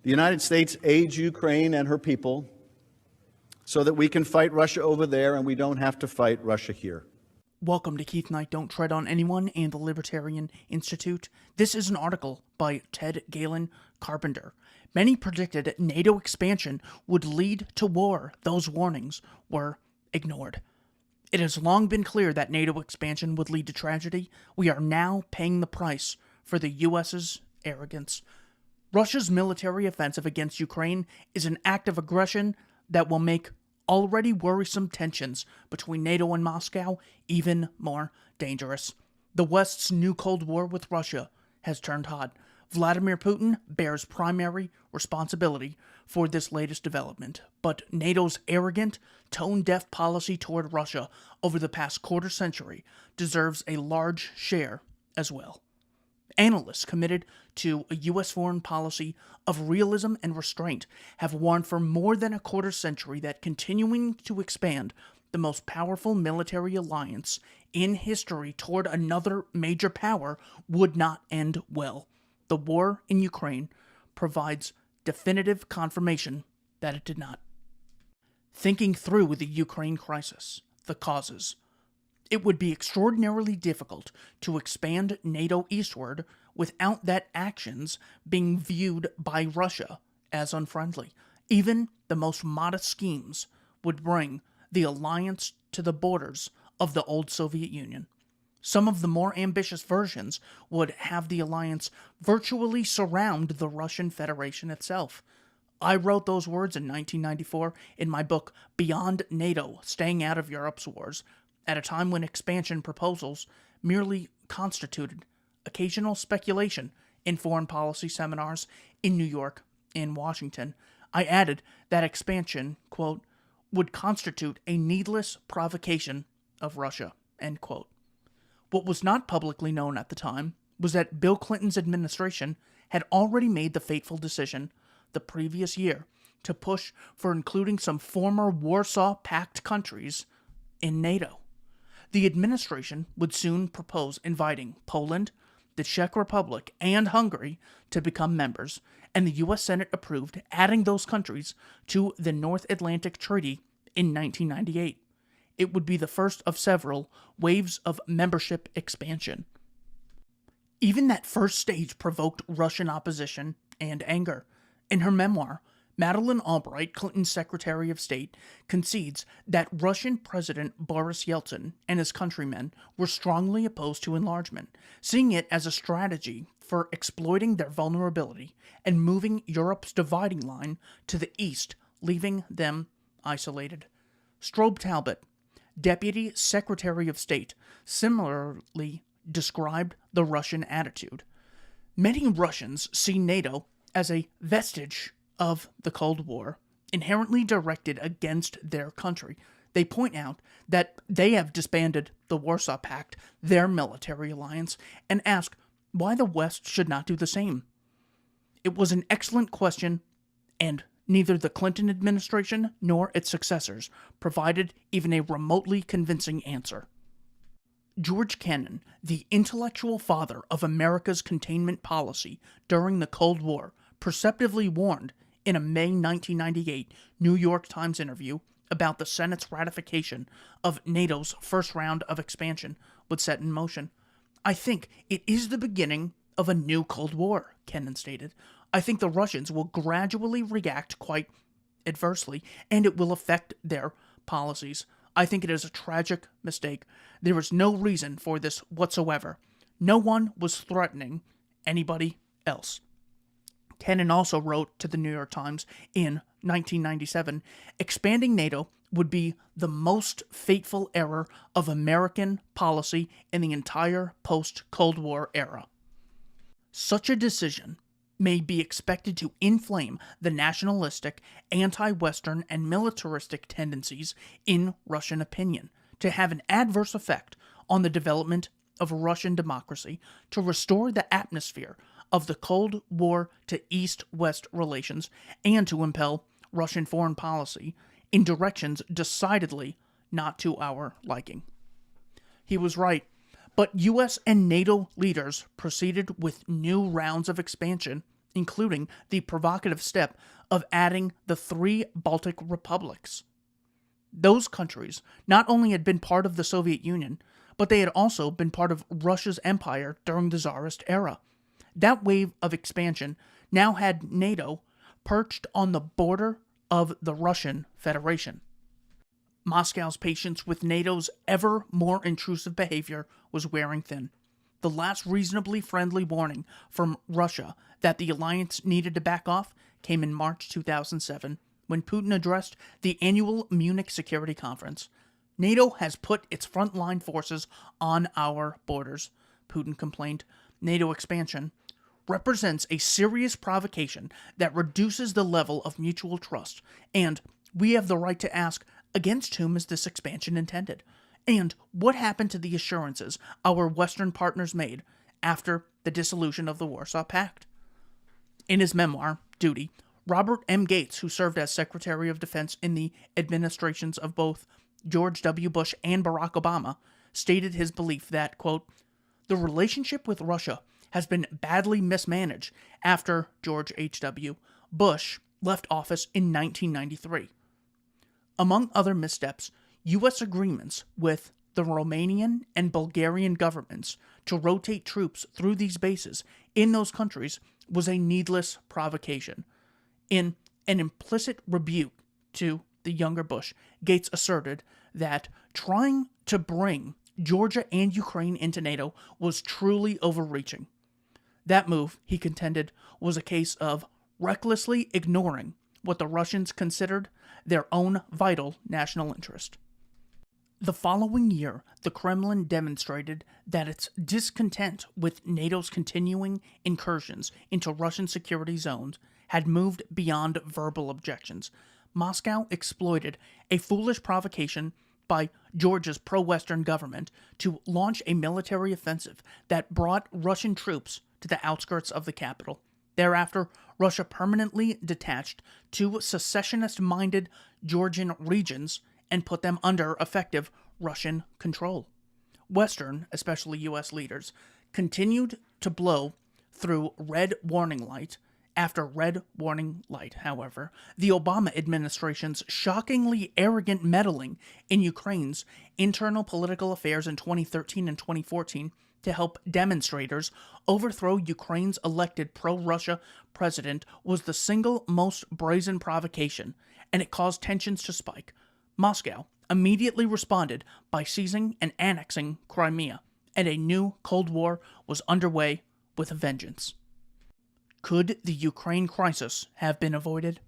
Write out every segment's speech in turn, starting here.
The United States aids Ukraine and her people so that we can fight Russia over there and we don't have to fight Russia here. Welcome to Keith Knight Don't Tread on Anyone and the Libertarian Institute. This is an article by Ted Galen, Carpenter. Many predicted NATO expansion would lead to war. Those warnings were ignored. It has long been clear that NATO expansion would lead to tragedy. We are now paying the price for the U.S.'s arrogance. Russia's military offensive against Ukraine is an act of aggression that will make already worrisome tensions between NATO and Moscow even more dangerous. The West's new Cold War with Russia has turned hot. Vladimir Putin bears primary responsibility for this latest development, but NATO's arrogant, tone-deaf policy toward Russia over the past quarter century deserves a large share as well. Analysts committed to a U.S. foreign policy of realism and restraint have warned for more than a quarter century that continuing to expand the most powerful military alliance in history toward another major power would not end well. The war in Ukraine provides definitive confirmation that it did not. Thinking through the Ukraine crisis, the causes, it would be extraordinarily difficult to expand NATO eastward without that actions being viewed by Russia as unfriendly. Even the most modest schemes would bring the alliance to the borders of the old Soviet Union. Some of the more ambitious versions would have the alliance virtually surround the Russian Federation itself. I wrote those words in 1994 in my book Beyond NATO, Staying Out of Europe's Wars, at a time when expansion proposals merely constituted occasional speculation in foreign policy seminars in New York and Washington. I added that expansion, quote, would constitute a needless provocation of Russia, end quote. What was not publicly known at the time was that Bill Clinton's administration had already made the fateful decision the previous year to push for including some former Warsaw Pact countries in NATO. The administration would soon propose inviting Poland, the Czech Republic, and Hungary to become members, and the U.S. Senate approved adding those countries to the North Atlantic Treaty in 1998. It would be the first of several waves of membership expansion. Even that first stage provoked Russian opposition and anger. In her memoir, Madeleine Albright, Clinton's Secretary of State, concedes that Russian President Boris Yeltsin and his countrymen were strongly opposed to enlargement, seeing it as a strategy for exploiting their vulnerability and moving Europe's dividing line to the east, leaving them isolated. Strobe Talbot, Deputy Secretary of State, similarly described the Russian attitude. Many Russians see NATO as a vestige of the Cold War, inherently directed against their country. They point out that they have disbanded the Warsaw Pact, their military alliance, and ask why the West should not do the same. It was an excellent question, and neither the Clinton administration nor its successors provided even a remotely convincing answer. George Kennan, the intellectual father of America's containment policy during the Cold War, perceptively warned in a May 1998 New York Times interview about the Senate's ratification of NATO's first round of expansion would set in motion. I think it is the beginning of a new Cold War, Kennan stated. I think the Russians will gradually react quite adversely, and it will affect their policies. I think it is a tragic mistake. There is no reason for this whatsoever. No one was threatening anybody else. Kennan also wrote to the New York Times in 1997, expanding NATO would be the most fateful error of American policy in the entire post-Cold War era. Such a decision may be expected to inflame the nationalistic, anti-Western, and militaristic tendencies in Russian opinion, to have an adverse effect on the development of Russian democracy, to restore the atmosphere of the Cold War to East-West relations, and to impel Russian foreign policy in directions decidedly not to our liking. He was right, but U.S. and NATO leaders proceeded with new rounds of expansion including the provocative step of adding the 3 Baltic republics. Those countries not only had been part of the Soviet Union, but they had also been part of Russia's empire during the Tsarist era. That wave of expansion now had NATO perched on the border of the Russian Federation. Moscow's patience with NATO's ever more intrusive behavior was wearing thin. The last reasonably friendly warning from Russia that the alliance needed to back off came in March 2007, when Putin addressed the annual Munich Security Conference. NATO has put its frontline forces on our borders, Putin complained. NATO expansion represents a serious provocation that reduces the level of mutual trust, and we have the right to ask, against whom is this expansion intended? And what happened to the assurances our Western partners made after the dissolution of the Warsaw Pact? In his memoir, Duty, Robert M. Gates, who served as Secretary of Defense in the administrations of both George W. Bush and Barack Obama, stated his belief that, quote, the relationship with Russia has been badly mismanaged after George H.W. Bush left office in 1993. Among other missteps, U.S. agreements with the Romanian and Bulgarian governments to rotate troops through these bases in those countries was a needless provocation. In an implicit rebuke to the younger Bush, Gates asserted that trying to bring Georgia and Ukraine into NATO was truly overreaching. That move, he contended, was a case of recklessly ignoring what the Russians considered their own vital national interest. The following year, the Kremlin demonstrated that its discontent with NATO's continuing incursions into Russian security zones had moved beyond verbal objections. Moscow exploited a foolish provocation by Georgia's pro-Western government to launch a military offensive that brought Russian troops to the outskirts of the capital. Thereafter, Russia permanently detached 2 secessionist-minded Georgian regions and put them under effective Russian control. Western, especially U.S. leaders, continued to blow through red warning light after red warning light, however. The Obama administration's shockingly arrogant meddling in Ukraine's internal political affairs in 2013 and 2014 to help demonstrators overthrow Ukraine's elected pro-Russia president was the single most brazen provocation, and it caused tensions to spike. Moscow immediately responded by seizing and annexing Crimea, and a new Cold War was underway with a vengeance. Could the Ukraine crisis have been avoided?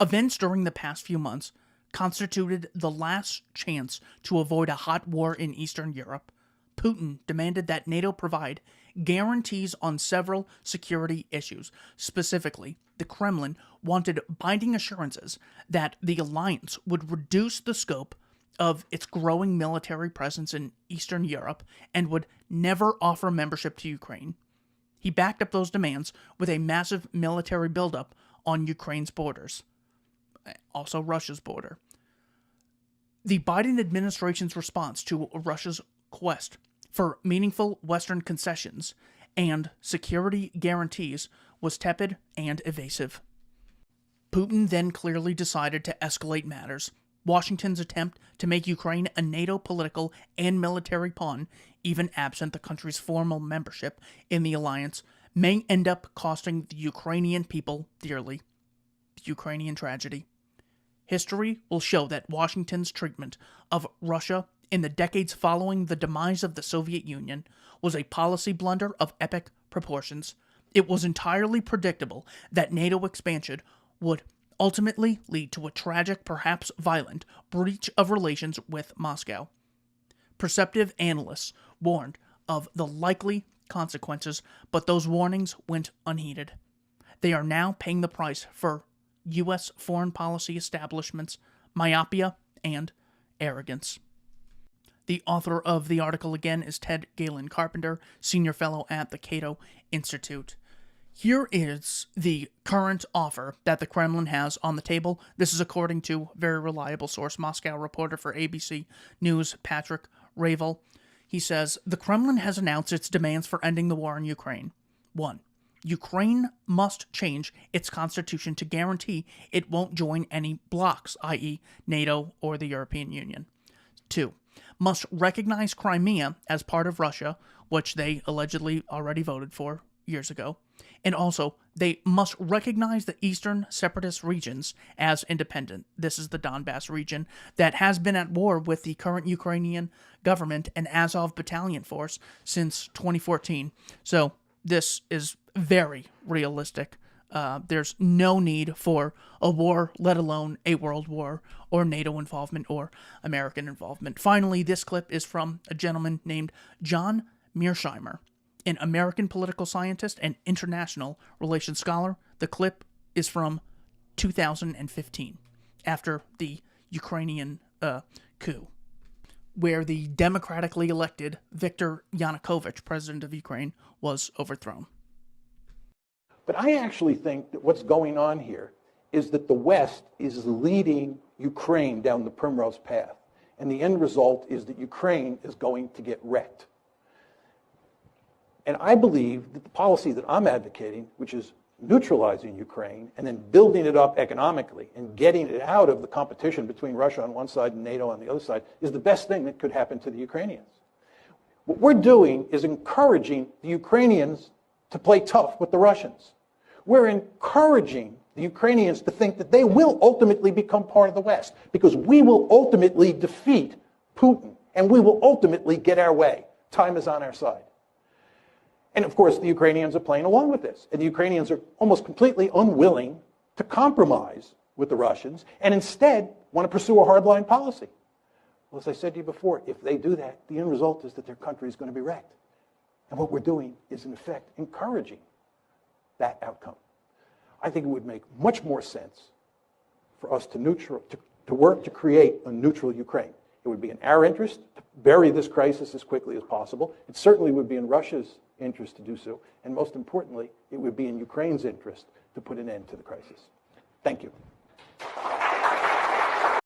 Events during the past few months constituted the last chance to avoid a hot war in Eastern Europe. Putin demanded that NATO provide guarantees on several security issues. Specifically, the Kremlin wanted binding assurances that the alliance would reduce the scope of its growing military presence in Eastern Europe and would never offer membership to Ukraine. He backed up those demands with a massive military buildup on Ukraine's borders, also Russia's border. The Biden administration's response to Russia's quest for meaningful Western concessions and security guarantees was tepid and evasive. Putin then clearly decided to escalate matters. Washington's attempt to make Ukraine a NATO political and military pawn, even absent the country's formal membership in the alliance, may end up costing the Ukrainian people dearly. The Ukrainian tragedy. History will show that Washington's treatment of Russia in the decades following the demise of the Soviet Union was a policy blunder of epic proportions. It was entirely predictable that NATO expansion would ultimately lead to a tragic, perhaps violent, breach of relations with Moscow. Perceptive analysts warned of the likely consequences, but those warnings went unheeded. They are now paying the price for U.S. foreign policy establishments' myopia and arrogance. The author of the article again is Ted Galen Carpenter, Senior Fellow at the CATO Institute. Here is the current offer that the Kremlin has on the table. This is according to very reliable source, Moscow reporter for ABC News, Patrick Ravel. He says, the Kremlin has announced its demands for ending the war in Ukraine. 1. Ukraine must change its constitution to guarantee it won't join any blocs, i.e. NATO or the European Union. 2. Must recognize Crimea as part of Russia, which they allegedly already voted for years ago. And also, they must recognize the eastern separatist regions as independent. This is the Donbass region that has been at war with the current Ukrainian government and Azov battalion force since 2014. So this is very realistic. There's no need for a war, let alone a world war, or NATO involvement, or American involvement. Finally, this clip is from a gentleman named John Mearsheimer, an American political scientist and international relations scholar. The clip is from 2015, after the Ukrainian coup, where the democratically elected Viktor Yanukovych, president of Ukraine, was overthrown. But I actually think that what's going on here is that the West is leading Ukraine down the primrose path. And the end result is that Ukraine is going to get wrecked. And I believe that the policy that I'm advocating, which is neutralizing Ukraine and then building it up economically and getting it out of the competition between Russia on one side and NATO on the other side, is the best thing that could happen to the Ukrainians. What we're doing is encouraging the Ukrainians to play tough with the Russians. We're encouraging the Ukrainians to think that they will ultimately become part of the West, because we will ultimately defeat Putin and we will ultimately get our way. Time is on our side. And of course, the Ukrainians are playing along with this. And the Ukrainians are almost completely unwilling to compromise with the Russians and instead want to pursue a hardline policy. Well, as I said to you before, if they do that, the end result is that their country is going to be wrecked. And what we're doing is, in effect, encouraging that outcome. I think it would make much more sense for us to work to create a neutral Ukraine. It would be in our interest to bury this crisis as quickly as possible. It certainly would be in Russia's interest to do so. And most importantly, it would be in Ukraine's interest to put an end to the crisis. Thank you.